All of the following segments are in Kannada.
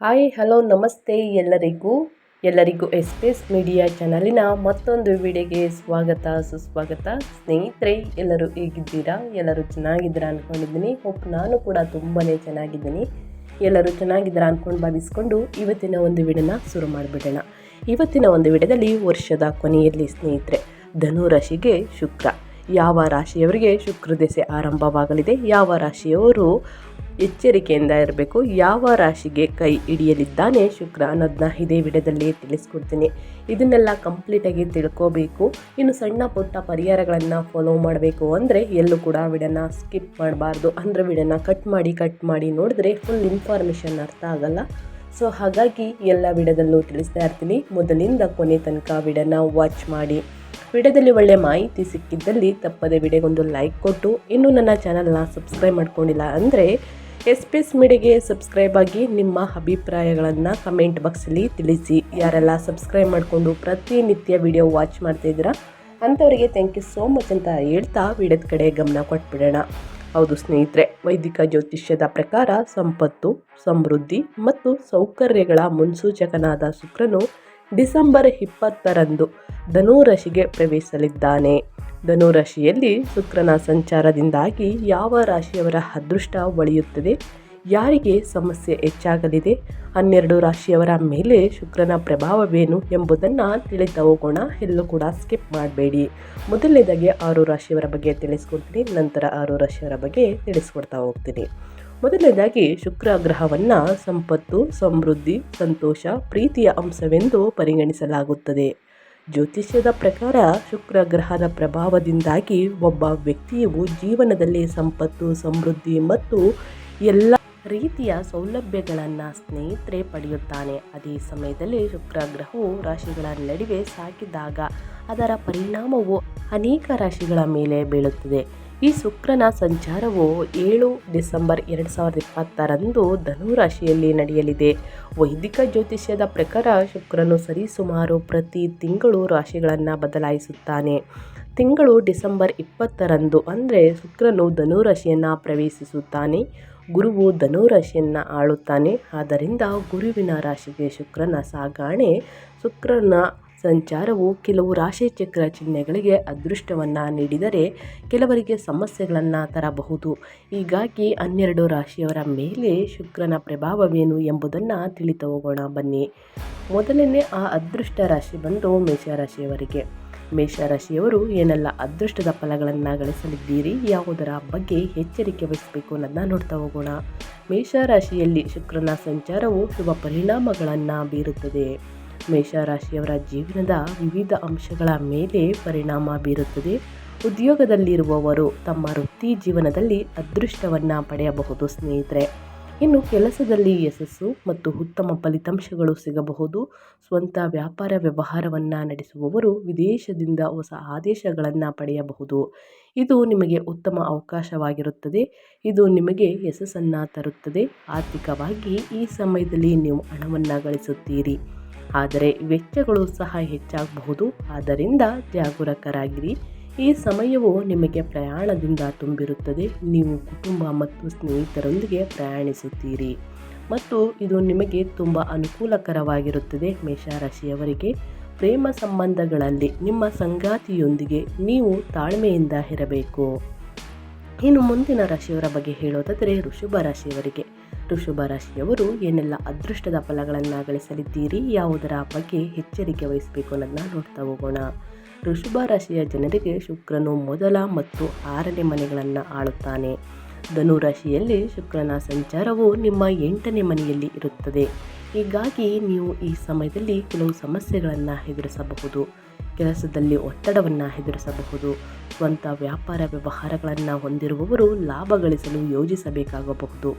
ಹಾಯ್ ಹಲೋ ನಮಸ್ತೆ ಎಲ್ಲರಿಗೂ ಎಸ್ಪೇಸ್ ಮೀಡಿಯಾ ಚಾನಲಿನ ಮತ್ತೊಂದು ವಿಡಿಯೋಗೆ ಸ್ವಾಗತ ಸುಸ್ವಾಗತ. ಸ್ನೇಹಿತರೆ, ಎಲ್ಲರೂ ಹೇಗಿದ್ದೀರಾ? ಎಲ್ಲರೂ ಚೆನ್ನಾಗಿದ್ದೀರಾ ಅಂದ್ಕೊಂಡಿದ್ದೀನಿ. ನಾನು ಕೂಡ ತುಂಬಾ ಚೆನ್ನಾಗಿದ್ದೀನಿ. ಎಲ್ಲರೂ ಚೆನ್ನಾಗಿದ್ದೀರಾ ಅಂದ್ಕೊಂಡು ಭಾವಿಸ್ಕೊಂಡು ಇವತ್ತಿನ ಒಂದು ವಿಡಿಯೋನ ಶುರು ಮಾಡಿಬಿಡೋಣ. ಇವತ್ತಿನ ಒಂದು ವಿಡಿಯೋದಲ್ಲಿ ವರ್ಷದ ಕೊನೆಯಲ್ಲಿ ಸ್ನೇಹಿತರೆ ಧನು ರಾಶಿಗೆ ಶುಕ್ರ, ಯಾವ ರಾಶಿಯವರಿಗೆ ಶುಕ್ರ ದಶೆ ಆರಂಭವಾಗಲಿದೆ, ಯಾವ ರಾಶಿಯವರು ಎಚ್ಚರಿಕೆಯಿಂದ ಇರಬೇಕು, ಯಾವ ರಾಶಿಗೆ ಕೈ ಹಿಡಿಯಲಿದ್ದಾನೆ ಶುಕ್ರ ಅನ್ನೋದನ್ನ ಇದೇ ವಿಡಿಯೋದಲ್ಲಿ ತಿಳಿಸ್ಕೊಡ್ತೀನಿ. ಇದನ್ನೆಲ್ಲ ಕಂಪ್ಲೀಟಾಗಿ ತಿಳ್ಕೋಬೇಕು. ಇನ್ನು ಸಣ್ಣ ಪುಟ್ಟ ಪರಿಹಾರಗಳನ್ನು ಫಾಲೋ ಮಾಡಬೇಕು ಅಂದರೆ ಎಲ್ಲೂ ಕೂಡ ವಿಡಿಯೋನ ಸ್ಕಿಪ್ ಮಾಡಬಾರ್ದು. ಅಂದರೆ ವಿಡಿಯೋನ ಕಟ್ ಮಾಡಿ ನೋಡಿದ್ರೆ ಫುಲ್ ಇನ್ಫಾರ್ಮೇಷನ್ ಅರ್ಥ ಆಗಲ್ಲ. ಸೊ ಹಾಗಾಗಿ ಎಲ್ಲ ವಿಡಿಯೋದಲ್ಲೂ ತಿಳಿಸ್ತಾ ಇರ್ತೀನಿ. ಮೊದಲಿಂದ ಕೊನೆ ತನಕ ವಿಡಿಯೋನ ವಾಚ್ ಮಾಡಿ. ವಿಡಿಯೋದಲ್ಲಿ ಒಳ್ಳೆ ಮಾಹಿತಿ ಸಿಕ್ಕಿದ್ದಲ್ಲಿ ತಪ್ಪದೆ ವಿಡಿಯೋಗೊಂದು ಲೈಕ್ ಕೊಟ್ಟು, ಇನ್ನೂ ನನ್ನ ಚಾನಲ್ನ ಸಬ್ಸ್ಕ್ರೈಬ್ ಮಾಡ್ಕೊಂಡಿಲ್ಲ ಅಂದರೆ ಎಸ್ಪೇಸ್ ಮೀಡಿಯಾಗೆ ಸಬ್ಸ್ಕ್ರೈಬ್ ಆಗಿ ನಿಮ್ಮ ಅಭಿಪ್ರಾಯಗಳನ್ನು ಕಮೆಂಟ್ ಬಾಕ್ಸಲ್ಲಿ ತಿಳಿಸಿ. ಯಾರೆಲ್ಲ ಸಬ್ಸ್ಕ್ರೈಬ್ ಮಾಡಿಕೊಂಡು ಪ್ರತಿನಿತ್ಯ ವಿಡಿಯೋ ವಾಚ್ ಮಾಡ್ತಾಯಿದ್ದೀರಾ ಅಂಥವರಿಗೆ ಥ್ಯಾಂಕ್ ಯು ಸೋ ಮಚ್ ಅಂತ ಹೇಳ್ತಾ ವಿಡಿಯೋದ ಕಡೆ ಗಮನ ಕೊಟ್ಬಿಡೋಣ. ಹೌದು ಸ್ನೇಹಿತರೆ, ವೈದಿಕ ಜ್ಯೋತಿಷ್ಯದ ಪ್ರಕಾರ ಸಂಪತ್ತು, ಸಮೃದ್ಧಿ ಮತ್ತು ಸೌಕರ್ಯಗಳ ಮುನ್ಸೂಚಕನಾದ ಶುಕ್ರನು ಡಿಸೆಂಬರ್ 20ರಂದು ಧನು ರಾಶಿಗೆ ಪ್ರವೇಶಿಸಲಿದ್ದಾನೆ. ಧನು ರಾಶಿಯಲ್ಲಿ ಶುಕ್ರನ ಸಂಚಾರದಿಂದಾಗಿ ಯಾವ ರಾಶಿಯವರ ಅದೃಷ್ಟ ಒಳೆಯುತ್ತದೆ, ಯಾರಿಗೆ ಸಮಸ್ಯೆ ಹೆಚ್ಚಾಗಲಿದೆ, 12 ರಾಶಿಯವರ ಮೇಲೆ ಶುಕ್ರನ ಪ್ರಭಾವವೇನು ಎಂಬುದನ್ನು ತಿಳಿತಾ ಹೋಗೋಣ. ಎಲ್ಲೂ ಕೂಡ ಸ್ಕಿಪ್ ಮಾಡಬೇಡಿ. ಮೊದಲನೇದಾಗಿ 6 ರಾಶಿಯವರ ಬಗ್ಗೆ ತಿಳಿಸ್ಕೊಡ್ತೀನಿ, ನಂತರ 6 ರಾಶಿಯವರ ಬಗ್ಗೆ ತಿಳಿಸ್ಕೊಡ್ತಾ ಹೋಗ್ತೀನಿ. ಮೊದಲನೇದಾಗಿ ಶುಕ್ರ ಗ್ರಹವನ್ನು ಸಂಪತ್ತು, ಸಮೃದ್ಧಿ, ಸಂತೋಷ, ಪ್ರೀತಿಯ ಅಂಶವೆಂದು ಪರಿಗಣಿಸಲಾಗುತ್ತದೆ. ಜ್ಯೋತಿಷ್ಯದ ಪ್ರಕಾರ ಶುಕ್ರ ಗ್ರಹದ ಪ್ರಭಾವದಿಂದಾಗಿ ಒಬ್ಬ ವ್ಯಕ್ತಿಯು ಜೀವನದಲ್ಲಿ ಸಂಪತ್ತು, ಸಮೃದ್ಧಿ ಮತ್ತು ಎಲ್ಲ ರೀತಿಯ ಸೌಲಭ್ಯಗಳನ್ನು ಸ್ನೇಹಿತರೆ ಪಡೆಯುತ್ತಾನೆ. ಅದೇ ಸಮಯದಲ್ಲಿ ಶುಕ್ರ ಗ್ರಹವು ರಾಶಿಗಳ ನಡುವೆ ಸಾಗಿದಾಗ ಅದರ ಪರಿಣಾಮವು ಅನೇಕ ರಾಶಿಗಳ ಮೇಲೆ ಬೀಳುತ್ತದೆ. ಈ ಶುಕ್ರನ ಸಂಚಾರವು 7 ಡಿಸೆಂಬರ್ 2020ರಂದು ಧನು ರಾಶಿಯಲ್ಲಿ ನಡೆಯಲಿದೆ. ವೈದಿಕ ಜ್ಯೋತಿಷ್ಯದ ಪ್ರಕಾರ ಶುಕ್ರನು ಸರಿಸುಮಾರು ಪ್ರತಿ ತಿಂಗಳು ರಾಶಿಗಳನ್ನು ಬದಲಾಯಿಸುತ್ತಾನೆ. ತಿಂಗಳು ಡಿಸೆಂಬರ್ 20ರಂದು ಅಂದರೆ ಶುಕ್ರನು ಧನು ರಾಶಿಯನ್ನು ಪ್ರವೇಶಿಸುತ್ತಾನೆ. ಗುರುವು ಧನು ರಾಶಿಯನ್ನು ಆಳುತ್ತಾನೆ. ಆದ್ದರಿಂದ ಗುರುವಿನ ರಾಶಿಗೆ ಶುಕ್ರನ ಸಾಗಣೆ, ಶುಕ್ರನ ಸಂಚಾರವು ಕೆಲವು ರಾಶಿ ಚಕ್ರ ಚಿಹ್ನೆಗಳಿಗೆ ಅದೃಷ್ಟವನ್ನು ನೀಡಿದರೆ ಕೆಲವರಿಗೆ ಸಮಸ್ಯೆಗಳನ್ನು ತರಬಹುದು. ಹೀಗಾಗಿ 12 ರಾಶಿಯವರ ಮೇಲೆ ಶುಕ್ರನ ಪ್ರಭಾವವೇನು ಎಂಬುದನ್ನು ತಿಳಿತಾ ಹೋಗೋಣ ಬನ್ನಿ. ಮೊದಲನೇ ಆ ಅದೃಷ್ಟ ರಾಶಿ ಬಂದು ಮೇಷರಾಶಿಯವರಿಗೆ. ಮೇಷರಾಶಿಯವರು ಏನೆಲ್ಲ ಅದೃಷ್ಟದ ಫಲಗಳನ್ನು ಗಳಿಸಲಿದ್ದೀರಿ, ಯಾವುದರ ಬಗ್ಗೆ ಎಚ್ಚರಿಕೆ ವಹಿಸಬೇಕು ಅನ್ನೋದನ್ನ ನೋಡ್ತಾ ಹೋಗೋಣ. ಮೇಷರಾಶಿಯಲ್ಲಿ ಶುಕ್ರನ ಸಂಚಾರವು ಶುಭ ಪರಿಣಾಮಗಳನ್ನು ಬೀರುತ್ತದೆ. ಮೇಷರಾಶಿಯವರ ಜೀವನದ ವಿವಿಧ ಅಂಶಗಳ ಮೇಲೆ ಪರಿಣಾಮ ಬೀರುತ್ತದೆ. ಉದ್ಯೋಗದಲ್ಲಿರುವವರು ತಮ್ಮ ವೃತ್ತಿ ಜೀವನದಲ್ಲಿ ಅದೃಷ್ಟವನ್ನು ಪಡೆಯಬಹುದು ಸ್ನೇಹಿತರೆ. ಇನ್ನು ಕೆಲಸದಲ್ಲಿ ಯಶಸ್ಸು ಮತ್ತು ಉತ್ತಮ ಫಲಿತಾಂಶಗಳು ಸಿಗಬಹುದು. ಸ್ವಂತ ವ್ಯಾಪಾರ ವ್ಯವಹಾರವನ್ನು ನಡೆಸುವವರು ವಿದೇಶದಿಂದ ಹೊಸ ಆದೇಶಗಳನ್ನು ಪಡೆಯಬಹುದು. ಇದು ನಿಮಗೆ ಉತ್ತಮ ಅವಕಾಶವಾಗಿರುತ್ತದೆ. ಇದು ನಿಮಗೆ ಯಶಸ್ಸನ್ನು ತರುತ್ತದೆ. ಆರ್ಥಿಕವಾಗಿ ಈ ಸಮಯದಲ್ಲಿ ನೀವು ಹಣವನ್ನು ಗಳಿಸುತ್ತೀರಿ, ಆದರೆ ವೆಚ್ಚಗಳು ಸಹ ಹೆಚ್ಚಾಗಬಹುದು. ಆದ್ದರಿಂದ ಜಾಗರೂಕರಾಗಿರಿ. ಈ ಸಮಯವು ನಿಮಗೆ ಪ್ರಯಾಣದಿಂದ ತುಂಬಿರುತ್ತದೆ. ನೀವು ಕುಟುಂಬ ಮತ್ತು ಸ್ನೇಹಿತರೊಂದಿಗೆ ಪ್ರಯಾಣಿಸುತ್ತೀರಿ ಮತ್ತು ಇದು ನಿಮಗೆ ತುಂಬ ಅನುಕೂಲಕರವಾಗಿರುತ್ತದೆ. ಮೇಷರಾಶಿಯವರಿಗೆ ಪ್ರೇಮ ಸಂಬಂಧಗಳಲ್ಲಿ ನಿಮ್ಮ ಸಂಗಾತಿಯೊಂದಿಗೆ ನೀವು ತಾಳ್ಮೆಯಿಂದ ಇರಬೇಕು. ಇನ್ನು ಮುಂದಿನ ರಾಶಿಯವರ ಬಗ್ಗೆ ಹೇಳೋದಾದರೆ ವೃಷಭ ರಾಶಿಯವರಿಗೆ. ವೃಷಭ ರಾಶಿಯವರು ಏನೆಲ್ಲ ಅದೃಷ್ಟದ ಫಲಗಳನ್ನು ಗಳಿಸಲಿದ್ದೀರಿ, ಯಾವುದರ ಬಗ್ಗೆ ಎಚ್ಚರಿಕೆ ವಹಿಸಬೇಕು ಅನ್ನೋದನ್ನ ನೋಡ್ತಾ ಹೋಗೋಣ. ವೃಷಭ ರಾಶಿಯ ಜನರಿಗೆ ಶುಕ್ರನು ಮೊದಲ ಮತ್ತು 6ನೇ ಮನೆಗಳನ್ನು ಆಳುತ್ತಾನೆ. ಧನು ರಾಶಿಯಲ್ಲಿ ಶುಕ್ರನ ಸಂಚಾರವು ನಿಮ್ಮ 8ನೇ ಮನೆಯಲ್ಲಿ ಇರುತ್ತದೆ. ಹೀಗಾಗಿ ನೀವು ಈ ಸಮಯದಲ್ಲಿ ಕೆಲವು ಸಮಸ್ಯೆಗಳನ್ನು ಎದುರಿಸಬಹುದು. ಕೆಲಸದಲ್ಲಿ ಒತ್ತಡವನ್ನು ಎದುರಿಸಬಹುದು. ಸ್ವಂತ ವ್ಯಾಪಾರ ವ್ಯವಹಾರಗಳನ್ನು ಹೊಂದಿರುವವರು ಲಾಭ ಗಳಿಸಲು ಯೋಜಿಸಬೇಕಾಗಬಹುದು.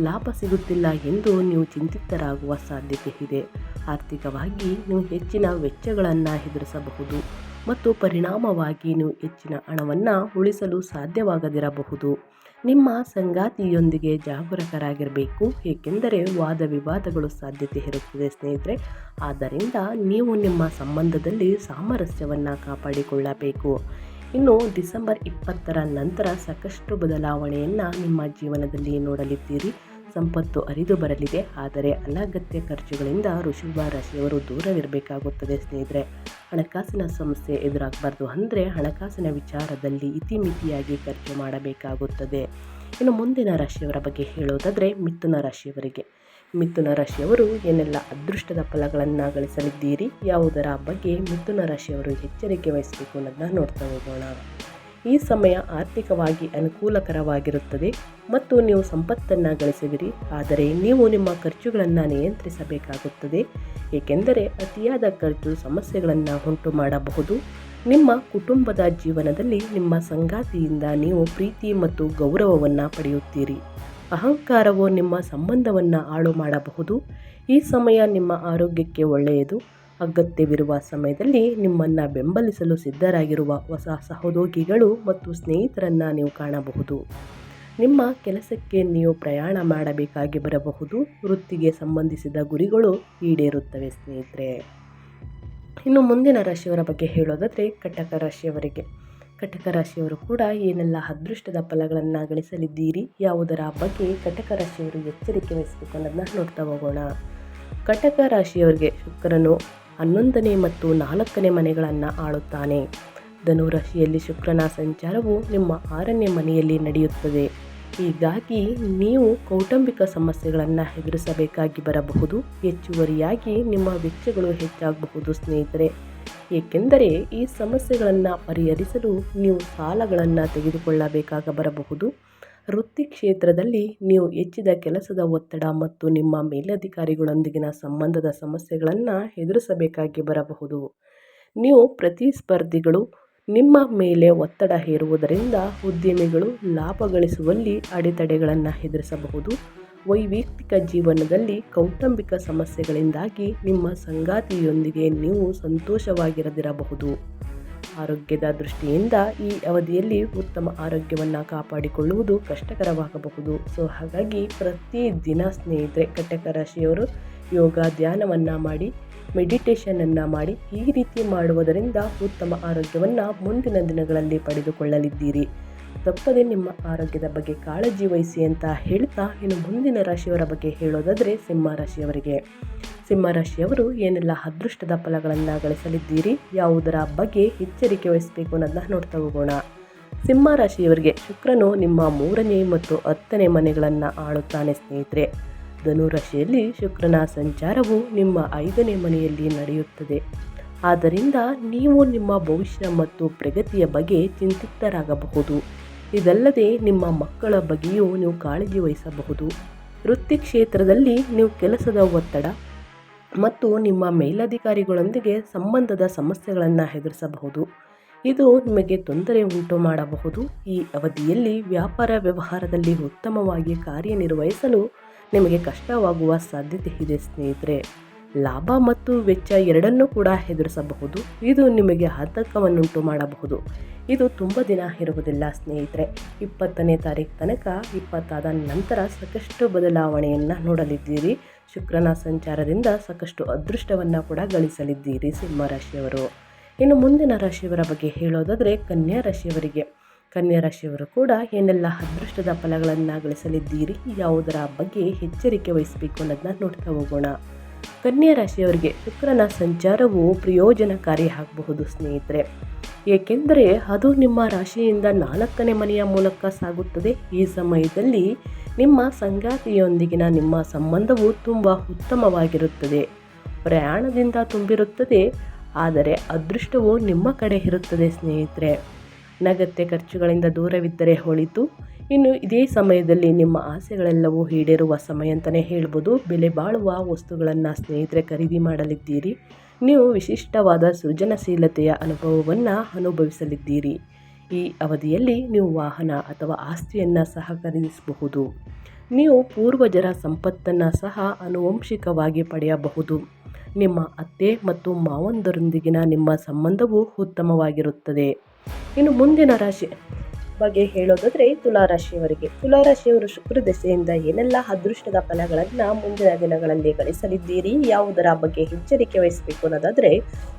ಲಾಭ ಸಿಗುತ್ತಿಲ್ಲ ಎಂದು ನೀವು ಚಿಂತಿತರಾಗುವ ಸಾಧ್ಯತೆ ಇದೆ. ಆರ್ಥಿಕವಾಗಿ ನೀವು ಹೆಚ್ಚಿನ ವೆಚ್ಚಗಳನ್ನು ಎದುರಿಸಬಹುದು ಮತ್ತು ಪರಿಣಾಮವಾಗಿ ನೀವು ಹೆಚ್ಚಿನ ಹಣವನ್ನು ಉಳಿಸಲು ಸಾಧ್ಯವಾಗದಿರಬಹುದು. ನಿಮ್ಮ ಸಂಗಾತಿಯೊಂದಿಗೆ ಜಾಗರೂಕರಾಗಿರಬೇಕು, ಏಕೆಂದರೆ ವಾದ ವಿವಾದಗಳು ಸಾಧ್ಯತೆ ಇರುತ್ತದೆ ಸ್ನೇಹಿತರೆ. ಆದ್ದರಿಂದ ನೀವು ನಿಮ್ಮ ಸಂಬಂಧದಲ್ಲಿ ಸಾಮರಸ್ಯವನ್ನು ಕಾಪಾಡಿಕೊಳ್ಳಬೇಕು. ಇನ್ನು ಡಿಸೆಂಬರ್ 20ರ ನಂತರ ಸಾಕಷ್ಟು ಬದಲಾವಣೆಯನ್ನು ನಿಮ್ಮ ಜೀವನದಲ್ಲಿ ನೋಡಲಿದ್ದೀರಿ. ಸಂಪತ್ತು ಹರಿದು ಬರಲಿದೆ. ಆದರೆ ಅನಗತ್ಯ ಖರ್ಚುಗಳಿಂದ ವೃಷಭ ರಾಶಿಯವರು ದೂರವಿರಬೇಕಾಗುತ್ತದೆ ಸ್ನೇಹಿತರೆ. ಹಣಕಾಸಿನ ಸಮಸ್ಯೆ ಎದುರಾಗಬಾರ್ದು ಅಂದರೆ ಹಣಕಾಸಿನ ವಿಚಾರದಲ್ಲಿ ಇತಿಮಿತಿಯಾಗಿ ಖರ್ಚು ಮಾಡಬೇಕಾಗುತ್ತದೆ. ಇನ್ನು ಮುಂದಿನ ರಾಶಿಯವರ ಬಗ್ಗೆ ಹೇಳೋದಾದರೆ ಮಿಥುನ ರಾಶಿಯವರಿಗೆ. ಮಿಥುನ ರಾಶಿಯವರು ಏನೆಲ್ಲ ಅದೃಷ್ಟದ ಫಲಗಳನ್ನು ಗಳಿಸಲಿದ್ದೀರಿ, ಯಾವುದರ ಬಗ್ಗೆ ಮಿಥುನ ರಾಶಿಯವರು ಎಚ್ಚರಿಕೆ ವಹಿಸಬೇಕು ಅನ್ನೋದನ್ನ ನೋಡ್ತಾ ಹೋಗೋಣ. ಈ ಸಮಯ ಆರ್ಥಿಕವಾಗಿ ಅನುಕೂಲಕರವಾಗಿರುತ್ತದೆ ಮತ್ತು ನೀವು ಸಂಪತ್ತನ್ನು ಗಳಿಸುವಿರಿ. ಆದರೆ ನೀವು ನಿಮ್ಮ ಖರ್ಚುಗಳನ್ನು ನಿಯಂತ್ರಿಸಬೇಕಾಗುತ್ತದೆ, ಏಕೆಂದರೆ ಅತಿಯಾದ ಖರ್ಚು ಸಮಸ್ಯೆಗಳನ್ನು ಉಂಟು ಮಾಡಬಹುದು. ನಿಮ್ಮ ಕುಟುಂಬದ ಜೀವನದಲ್ಲಿ ನಿಮ್ಮ ಸಂಗಾತಿಯಿಂದ ನೀವು ಪ್ರೀತಿ ಮತ್ತು ಗೌರವವನ್ನು ಪಡೆಯುತ್ತೀರಿ. ಅಹಂಕಾರವು ನಿಮ್ಮ ಸಂಬಂಧವನ್ನು ಹಾಳು ಮಾಡಬಹುದು. ಈ ಸಮಯ ನಿಮ್ಮ ಆರೋಗ್ಯಕ್ಕೆ ಒಳ್ಳೆಯದು. ಅಗತ್ಯವಿರುವ ಸಮಯದಲ್ಲಿ ನಿಮ್ಮನ್ನು ಬೆಂಬಲಿಸಲು ಸಿದ್ಧರಾಗಿರುವ ಹೊಸ ಸಹೋದ್ಯೋಗಿಗಳು ಮತ್ತು ಸ್ನೇಹಿತರನ್ನು ನೀವು ಕಾಣಬಹುದು. ನಿಮ್ಮ ಕೆಲಸಕ್ಕೆ ನೀವು ಪ್ರಯಾಣ ಮಾಡಬೇಕಾಗಿ ಬರಬಹುದು. ವೃತ್ತಿಗೆ ಸಂಬಂಧಿಸಿದ ಗುರಿಗಳು ಈಡೇರುತ್ತವೆ ಸ್ನೇಹಿತರೆ. ಇನ್ನು ಮುಂದಿನ ರಾಶಿಯವರ ಬಗ್ಗೆ ಹೇಳೋದಾದರೆ ಕಟಕ ರಾಶಿಯವರಿಗೆ. ಕಟಕ ರಾಶಿಯವರು ಕೂಡ ಏನೆಲ್ಲ ಅದೃಷ್ಟದ ಫಲಗಳನ್ನು ಗಳಿಸಲಿದ್ದೀರಿ, ಯಾವುದರ ಬಗ್ಗೆ ಕಟಕ ರಾಶಿಯವರು ಎಚ್ಚರಿಕೆ ವಹಿಸಬೇಕು ಅನ್ನೋದನ್ನ ನೋಡ್ತಾ ಹೋಗೋಣ. ಕಟಕ ರಾಶಿಯವರಿಗೆ ಶುಕ್ರನು 11ನೇ ಮತ್ತು 4ನೇ ಮನೆಗಳನ್ನು ಆಳುತ್ತಾನೆ. ಧನು ರಾಶಿಯಲ್ಲಿ ಶುಕ್ರನ ಸಂಚಾರವು ನಿಮ್ಮ 6ನೇ ಮನೆಯಲ್ಲಿ ನಡೆಯುತ್ತದೆ. ಹೀಗಾಗಿ ನೀವು ಕೌಟುಂಬಿಕ ಸಮಸ್ಯೆಗಳನ್ನು ಎದುರಿಸಬೇಕಾಗಿ ಬರಬಹುದು. ಹೆಚ್ಚುವರಿಯಾಗಿ ನಿಮ್ಮ ವೆಚ್ಚಗಳು ಹೆಚ್ಚಾಗಬಹುದು ಸ್ನೇಹಿತರೆ, ಏಕೆಂದರೆ ಈ ಸಮಸ್ಯೆಗಳನ್ನು ಪರಿಹರಿಸಲು ನೀವು ಸಾಲಗಳನ್ನು ತೆಗೆದುಕೊಳ್ಳಬೇಕಾಗ ಬರಬಹುದು. ವೃತ್ತಿ ಕ್ಷೇತ್ರದಲ್ಲಿ ನೀವು ಹೆಚ್ಚಿದ ಕೆಲಸದ ಒತ್ತಡ ಮತ್ತು ನಿಮ್ಮ ಮೇಲಧಿಕಾರಿಗಳೊಂದಿಗಿನ ಸಂಬಂಧದ ಸಮಸ್ಯೆಗಳನ್ನು ಎದುರಿಸಬೇಕಾಗಿ ಬರಬಹುದು. ನೀವು ಪ್ರತಿಸ್ಪರ್ಧಿಗಳು ನಿಮ್ಮ ಮೇಲೆ ಒತ್ತಡ ಹೇರುವುದರಿಂದ ಉದ್ಯಮಿಗಳು ಲಾಭ ಗಳಿಸುವಲ್ಲಿ ಅಡೆತಡೆಗಳನ್ನು ಎದುರಿಸಬಹುದು. ವೈಯಕ್ತಿಕ ಜೀವನದಲ್ಲಿ ಕೌಟುಂಬಿಕ ಸಮಸ್ಯೆಗಳಿಂದಾಗಿ ನಿಮ್ಮ ಸಂಗಾತಿಯೊಂದಿಗೆ ನೀವು ಸಂತೋಷವಾಗಿರದಿರಬಹುದು. ಆರೋಗ್ಯದ ದೃಷ್ಟಿಯಿಂದ ಈ ಅವಧಿಯಲ್ಲಿ ಉತ್ತಮ ಆರೋಗ್ಯವನ್ನು ಕಾಪಾಡಿಕೊಳ್ಳುವುದು ಕಷ್ಟಕರವಾಗಬಹುದು. ಹಾಗಾಗಿ ಪ್ರತಿದಿನ ಸ್ನೇಹಿತರೆ ಕಟಕ ರಾಶಿಯವರು ಯೋಗ ಧ್ಯಾನವನ್ನು ಮಾಡಿ, ಮೆಡಿಟೇಷನನ್ನು ಮಾಡಿ, ಈ ರೀತಿ ಮಾಡುವುದರಿಂದ ಉತ್ತಮ ಆರೋಗ್ಯವನ್ನು ಮುಂದಿನ ದಿನಗಳಲ್ಲಿ ಪಡೆದುಕೊಳ್ಳಲಿದ್ದೀರಿ. ತಪ್ಪದೆ ನಿಮ್ಮ ಆರೋಗ್ಯದ ಬಗ್ಗೆ ಕಾಳಜಿ ವಹಿಸಿ ಅಂತ ಹೇಳ್ತಾ, ಇನ್ನು ಮುಂದಿನ ರಾಶಿಯವರ ಬಗ್ಗೆ ಹೇಳೋದಾದರೆ ಸಿಂಹ ರಾಶಿಯವರಿಗೆ. ಸಿಂಹ ರಾಶಿಯವರು ಏನೆಲ್ಲ ಅದೃಷ್ಟದ ಫಲಗಳನ್ನು ಗಳಿಸಲಿದ್ದೀರಿ, ಯಾವುದರ ಬಗ್ಗೆ ಎಚ್ಚರಿಕೆ ವಹಿಸಬೇಕು ಅನ್ನೋದನ್ನ ನೋಡ್ತಾ ಹೋಗೋಣ. ಸಿಂಹ ರಾಶಿಯವರಿಗೆ ಶುಕ್ರನು ನಿಮ್ಮ 3ನೇ ಮತ್ತು 10ನೇ ಮನೆಗಳನ್ನು ಆಳುತ್ತಾನೆ ಸ್ನೇಹಿತರೆ. ಧನು ರಾಶಿಯಲ್ಲಿ ಶುಕ್ರನ ಸಂಚಾರವು ನಿಮ್ಮ 5ನೇ ಮನೆಯಲ್ಲಿ ನಡೆಯುತ್ತದೆ. ಆದ್ದರಿಂದ ನೀವು ನಿಮ್ಮ ಭವಿಷ್ಯ ಮತ್ತು ಪ್ರಗತಿಯ ಬಗ್ಗೆ ಚಿಂತಿತರಾಗಬಹುದು. ಇದಲ್ಲದೆ ನಿಮ್ಮ ಮಕ್ಕಳ ಬಗ್ಗೆಯೂ ನೀವು ಕಾಳಜಿ ವಹಿಸಬಹುದು. ವೃತ್ತಿ ಕ್ಷೇತ್ರದಲ್ಲಿ ನೀವು ಕೆಲಸದ ಒತ್ತಡ ಮತ್ತು ನಿಮ್ಮ ಮೇಲಧಿಕಾರಿಗಳೊಂದಿಗೆ ಸಂಬಂಧದ ಸಮಸ್ಯೆಗಳನ್ನು ಎದುರಿಸಬಹುದು. ಇದು ನಿಮಗೆ ತೊಂದರೆ ಉಂಟು ಮಾಡಬಹುದು. ಈ ಅವಧಿಯಲ್ಲಿ ವ್ಯಾಪಾರ ವ್ಯವಹಾರದಲ್ಲಿ ಉತ್ತಮವಾಗಿ ಕಾರ್ಯನಿರ್ವಹಿಸಲು ನಿಮಗೆ ಕಷ್ಟವಾಗುವ ಸಾಧ್ಯತೆ ಇದೆ ಸ್ನೇಹಿತರೆ. ಲಾಭ ಮತ್ತು ವೆಚ್ಚ ಎರಡನ್ನೂ ಕೂಡ ಎದುರಿಸಬಹುದು. ಇದು ನಿಮಗೆ ಆತಂಕವನ್ನುಂಟು ಮಾಡಬಹುದು. ಇದು ತುಂಬ ದಿನ ಇರುವುದಿಲ್ಲ ಸ್ನೇಹಿತರೆ. 20ನೇ ತಾರೀಕು ತನಕ 20 ನಂತರ ಸಾಕಷ್ಟು ಬದಲಾವಣೆಯನ್ನು ನೋಡಲಿದ್ದೀರಿ. ಶುಕ್ರನ ಸಂಚಾರದಿಂದ ಸಾಕಷ್ಟು ಅದೃಷ್ಟವನ್ನು ಕೂಡ ಗಳಿಸಲಿದ್ದೀರಿ ಸಿಂಹ ರಾಶಿಯವರು. ಇನ್ನು ಮುಂದಿನ ರಾಶಿಯವರ ಬಗ್ಗೆ ಹೇಳೋದಾದರೆ ಕನ್ಯಾ ರಾಶಿಯವರಿಗೆ. ಕನ್ಯಾ ರಾಶಿಯವರು ಕೂಡ ಏನೆಲ್ಲ ಅದೃಷ್ಟದ ಫಲಗಳನ್ನು ಗಳಿಸಲಿದ್ದೀರಿ, ಯಾವುದರ ಬಗ್ಗೆ ಎಚ್ಚರಿಕೆ ವಹಿಸಬೇಕು ಅನ್ನೋದನ್ನ ನೋಡ್ತಾ ಹೋಗೋಣ. ಕನ್ಯಾ ರಾಶಿಯವರಿಗೆ ಶುಕ್ರನ ಸಂಚಾರವು ಪ್ರಯೋಜನಕಾರಿ ಆಗಬಹುದು ಸ್ನೇಹಿತರೆ, ಏಕೆಂದರೆ ಅದು ನಿಮ್ಮ ರಾಶಿಯಿಂದ 4ನೇ ಮನೆಯ ಮೂಲಕ ಸಾಗುತ್ತದೆ. ಈ ಸಮಯದಲ್ಲಿ ನಿಮ್ಮ ಸಂಗಾತಿಯೊಂದಿಗಿನ ನಿಮ್ಮ ಸಂಬಂಧವು ತುಂಬ ಉತ್ತಮವಾಗಿರುತ್ತದೆ. ಪ್ರಯಾಣದಿಂದ ತುಂಬಿರುತ್ತದೆ, ಆದರೆ ಅದೃಷ್ಟವು ನಿಮ್ಮ ಕಡೆ ಇರುತ್ತದೆ ಸ್ನೇಹಿತರೆ. ಅನಗತ್ಯ ಖರ್ಚುಗಳಿಂದ ದೂರವಿದ್ದರೆ ಒಳಿತು. ಇನ್ನು ಇದೇ ಸಮಯದಲ್ಲಿ ನಿಮ್ಮ ಆಸೆಗಳೆಲ್ಲವೂ ಈಡೇರುವ ಸಮಯ ಅಂತಲೇ ಹೇಳ್ಬೋದು. ಬೆಲೆ ಬಾಳುವ ವಸ್ತುಗಳನ್ನು ಸ್ನೇಹಿತರೆ ಖರೀದಿ ಮಾಡಲಿದ್ದೀರಿ. ನೀವು ವಿಶಿಷ್ಟವಾದ ಸೃಜನಶೀಲತೆಯ ಅನುಭವವನ್ನು ಅನುಭವಿಸಲಿದ್ದೀರಿ. ಈ ಅವಧಿಯಲ್ಲಿ ನೀವು ವಾಹನ ಅಥವಾ ಆಸ್ತಿಯನ್ನು ಸಹ ಖರೀದಿಸಬಹುದು. ನೀವು ಪೂರ್ವಜರ ಸಂಪತ್ತನ್ನು ಸಹ ಆನುವಂಶಿಕವಾಗಿ ಪಡೆಯಬಹುದು. ನಿಮ್ಮ ಅತ್ತೆ ಮತ್ತು ಮಾವಂದರೊಂದಿಗಿನ ನಿಮ್ಮ ಸಂಬಂಧವು ಉತ್ತಮವಾಗಿರುತ್ತದೆ. ಇನ್ನು ಮುಂದಿನ ರಾಶಿ ಬಗ್ಗೆ ಹೇಳೋದಾದರೆ ತುಲಾರಾಶಿಯವರಿಗೆ. ತುಲಾರಾಶಿಯವರು ಶುಕ್ರ ದಶೆಯಿಂದ ಏನೆಲ್ಲ ಅದೃಷ್ಟದ ಫಲಗಳನ್ನು ಮುಂದಿನ ದಿನಗಳಲ್ಲಿ ಗಳಿಸಲಿದ್ದೀರಿ, ಯಾವುದರ ಬಗ್ಗೆ ಎಚ್ಚರಿಕೆ ವಹಿಸಬೇಕು ಅನ್ನೋದಾದರೆ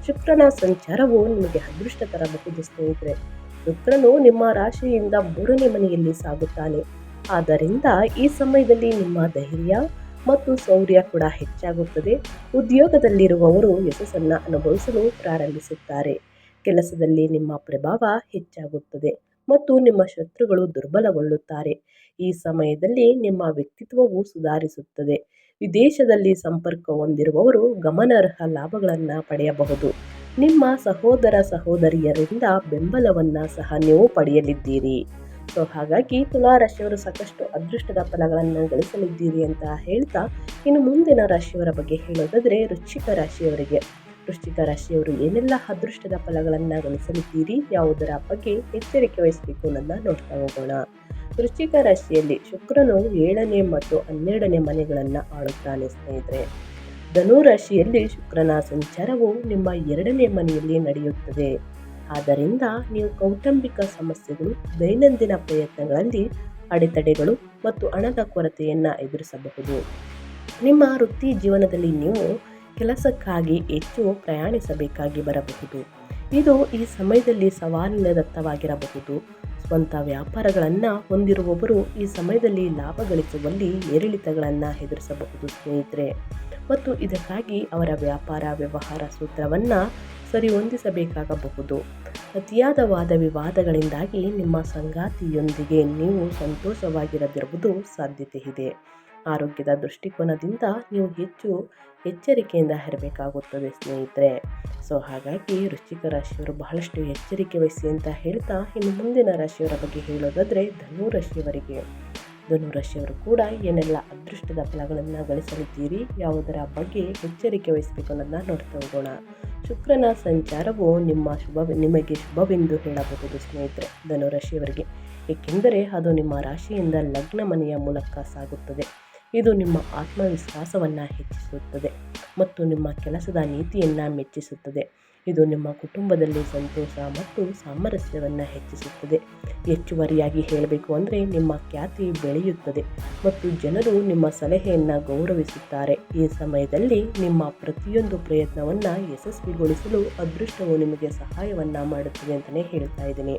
ಶುಕ್ರನ ಸಂಚಾರವು ನಿಮಗೆ ಅದೃಷ್ಟ ತರಬಹುದು ಸ್ನೇಹಿತರೆ. ಶುಕ್ರನು ನಿಮ್ಮ ರಾಶಿಯಿಂದ 3ನೇ ಮನೆಯಲ್ಲಿ ಸಾಗುತ್ತಾನೆ. ಆದ್ದರಿಂದ ಈ ಸಮಯದಲ್ಲಿ ನಿಮ್ಮ ಧೈರ್ಯ ಮತ್ತು ಶೌರ್ಯ ಕೂಡ ಹೆಚ್ಚಾಗುತ್ತದೆ. ಉದ್ಯೋಗದಲ್ಲಿರುವವರು ಯಶಸ್ಸನ್ನು ಅನುಭವಿಸಲು ಪ್ರಾರಂಭಿಸುತ್ತಾರೆ. ಕೆಲಸದಲ್ಲಿ ನಿಮ್ಮ ಪ್ರಭಾವ ಹೆಚ್ಚಾಗುತ್ತದೆ ಮತ್ತು ನಿಮ್ಮ ಶತ್ರುಗಳು ದುರ್ಬಲಗೊಳ್ಳುತ್ತಾರೆ. ಈ ಸಮಯದಲ್ಲಿ ನಿಮ್ಮ ವ್ಯಕ್ತಿತ್ವವು ಸುಧಾರಿಸುತ್ತದೆ. ವಿದೇಶದಲ್ಲಿ ಸಂಪರ್ಕ ಹೊಂದಿರುವವರು ಗಮನಾರ್ಹ ಲಾಭಗಳನ್ನು ಪಡೆಯಬಹುದು. ನಿಮ್ಮ ಸಹೋದರ ಸಹೋದರಿಯರಿಂದ ಬೆಂಬಲವನ್ನು ಸಹ ನೀವು ಪಡೆಯಲಿದ್ದೀರಿ. ಸೊ ಹಾಗಾಗಿ ತುಲಾ ರಾಶಿಯವರು ಸಾಕಷ್ಟು ಅದೃಷ್ಟದ ಫಲಗಳನ್ನು ಗಳಿಸಲಿದ್ದೀರಿ ಅಂತ ಹೇಳ್ತಾ, ಇನ್ನು ಮುಂದಿನ ರಾಶಿಯವರ ಬಗ್ಗೆ ಹೇಳೋದಾದರೆ ವೃಶ್ಚಿಕ ರಾಶಿಯವರಿಗೆ. ವೃಶ್ಚಿಕ ರಾಶಿಯವರು ಏನೆಲ್ಲ ಅದೃಷ್ಟದ ಫಲಗಳನ್ನು ಗಳಿಸಲಿದ್ದೀರಿ, ಯಾವುದರ ಬಗ್ಗೆ ಎಚ್ಚರಿಕೆ ವಹಿಸಬೇಕು ಅನ್ನೋದನ್ನ ನೋಡ್ತಾ ಹೋಗೋಣ. ವೃಶ್ಚಿಕ ರಾಶಿಯಲ್ಲಿ ಶುಕ್ರನು 7ನೇ ಮತ್ತು 12ನೇ ಮನೆಗಳನ್ನು ಆಳುತ್ತಾನೆ ಸ್ನೇಹಿತರೆ. ಧನು ರಾಶಿಯಲ್ಲಿ ಶುಕ್ರನ ಸಂಚಾರವು ನಿಮ್ಮ 2ನೇ ಮನೆಯಲ್ಲಿ ನಡೆಯುತ್ತದೆ. ಆದ್ದರಿಂದ ನೀವು ಕೌಟುಂಬಿಕ ಸಮಸ್ಯೆಗಳು, ದೈನಂದಿನ ಪ್ರಯತ್ನಗಳಲ್ಲಿ ಅಡೆತಡೆಗಳು ಮತ್ತು ಹಣದ ಕೊರತೆಯನ್ನು ಎದುರಿಸಬಹುದು. ನಿಮ್ಮ ವೃತ್ತಿ ಜೀವನದಲ್ಲಿ ನೀವು ಕೆಲಸಕ್ಕಾಗಿ ಹೆಚ್ಚು ಪ್ರಯಾಣಿಸಬೇಕಾಗಿ ಬರಬಹುದು. ಇದು ಈ ಸಮಯದಲ್ಲಿ ಸವಾಲಿನ ದತ್ತವಾಗಿರಬಹುದು. ಸ್ವಂತ ವ್ಯಾಪಾರಗಳನ್ನು ಹೊಂದಿರುವವರು ಈ ಸಮಯದಲ್ಲಿ ಲಾಭ ಗಳಿಸುವಲ್ಲಿ ಏರಿಳಿತಗಳನ್ನು ಎದುರಿಸಬಹುದು ಸ್ನೇಹಿತರೆ. ಮತ್ತು ಇದಕ್ಕಾಗಿ ಅವರ ವ್ಯಾಪಾರ ವ್ಯವಹಾರ ಸೂತ್ರವನ್ನು ಸರಿಹೊಂದಿಸಬೇಕಾಗಬಹುದು. ಅತಿಯಾದ ವಾದ ವಿವಾದಗಳಿಂದಾಗಿ ನಿಮ್ಮ ಸಂಗಾತಿಯೊಂದಿಗೆ ನೀವು ಸಂತೋಷವಾಗಿರದಿರುವುದು ಸಾಧ್ಯತೆ ಇದೆ. ಆರೋಗ್ಯದ ದೃಷ್ಟಿಕೋನದಿಂದ ನೀವು ಹೆಚ್ಚು ಎಚ್ಚರಿಕೆಯಿಂದ ಇರಬೇಕಾಗುತ್ತದೆ ಸ್ನೇಹಿತರೆ. ಸೊ ಹಾಗಾಗಿ ವೃಶ್ಚಿಕ ರಾಶಿಯವರು ಬಹಳಷ್ಟು ಎಚ್ಚರಿಕೆ ವಹಿಸಿ ಅಂತ ಹೇಳ್ತಾ, ಇನ್ನು ಮುಂದಿನ ರಾಶಿಯವರ ಬಗ್ಗೆ ಹೇಳೋದಾದರೆ ಧನು ರಾಶಿಯವರಿಗೆ. ಧನು ರಾಶಿಯವರು ಕೂಡ ಏನೆಲ್ಲ ಅದೃಷ್ಟದ ಫಲಗಳನ್ನು ಗಳಿಸಲಿದ್ದೀರಿ, ಯಾವುದರ ಬಗ್ಗೆ ಎಚ್ಚರಿಕೆ ವಹಿಸಬೇಕು ಅನ್ನೋದನ್ನ ನೋಡ್ತಾ ಹೋಗೋಣ. ಶುಕ್ರನ ಸಂಚಾರವು ನಿಮಗೆ ಶುಭವೆಂದು ಹೇಳಬಹುದು ಸ್ನೇಹಿತರೆ ಧನು ರಾಶಿಯವರಿಗೆ. ಏಕೆಂದರೆ ಅದು ನಿಮ್ಮ ರಾಶಿಯಿಂದ ಲಗ್ನ ಮನೆಯ ಮೂಲಕ ಸಾಗುತ್ತದೆ. ಇದು ನಿಮ್ಮ ಆತ್ಮವಿಶ್ವಾಸವನ್ನು ಹೆಚ್ಚಿಸುತ್ತದೆ ಮತ್ತು ನಿಮ್ಮ ಕೆಲಸದ ನೀತಿಯನ್ನು ಮೆಚ್ಚಿಸುತ್ತದೆ. ಇದು ನಿಮ್ಮ ಕುಟುಂಬದಲ್ಲಿ ಸಂತೋಷ ಮತ್ತು ಸಾಮರಸ್ಯವನ್ನು ಹೆಚ್ಚಿಸುತ್ತದೆ. ಹೆಚ್ಚುವರಿಯಾಗಿ ಹೇಳಬೇಕು ಅಂದರೆ ನಿಮ್ಮ ಖ್ಯಾತಿ ಬೆಳೆಯುತ್ತದೆ ಮತ್ತು ಜನರು ನಿಮ್ಮ ಸಲಹೆಯನ್ನು ಗೌರವಿಸುತ್ತಾರೆ. ಈ ಸಮಯದಲ್ಲಿ ನಿಮ್ಮ ಪ್ರತಿಯೊಂದು ಪ್ರಯತ್ನವನ್ನು ಯಶಸ್ವಿಗೊಳಿಸಲು ಅದೃಷ್ಟವು ನಿಮಗೆ ಸಹಾಯವನ್ನು ಮಾಡುತ್ತದೆ ಅಂತಲೇ ಹೇಳ್ತಾ ಇದ್ದೀನಿ.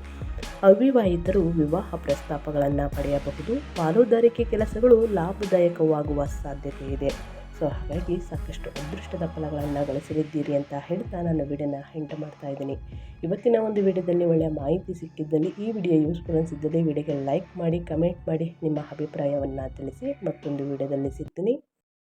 ಅವಿವಾಹಿತರು ವಿವಾಹ ಪ್ರಸ್ತಾಪಗಳನ್ನು ಪಡೆಯಬಹುದು. ಪಾಲುದಾರಿಕೆ ಕೆಲಸಗಳು ಲಾಭದಾಯಕವಾಗುವ ಸಾಧ್ಯತೆ ಇದೆ. ಸೊ ಹಾಗಾಗಿ ಸಾಕಷ್ಟು ಅದೃಷ್ಟದ ಫಲಗಳನ್ನು ಗಳಿಸಲಿದ್ದೀರಿ ಅಂತ ಹೇಳ್ತಾ ನಾನು ವಿಡಿಯೋನ ಎಂಡ್ ಮಾಡ್ತಾ ಇದ್ದೀನಿ. ಇವತ್ತಿನ ಒಂದು ವಿಡಿಯೋದಲ್ಲಿ ಒಳ್ಳೆಯ ಮಾಹಿತಿ ಸಿಕ್ಕಿದ್ದಲ್ಲಿ, ಈ ವಿಡಿಯೋ ಯೂಸ್ಫುಲ್ ಅನಿಸಿದ್ದಲ್ಲಿ ವಿಡಿಯೋಗೆ ಲೈಕ್ ಮಾಡಿ, ಕಮೆಂಟ್ ಮಾಡಿ, ನಿಮ್ಮ ಅಭಿಪ್ರಾಯವನ್ನು ತಿಳಿಸಿ. ಮತ್ತೊಂದು ವಿಡಿಯೋದಲ್ಲಿ ಸಿಗ್ತೀನಿ.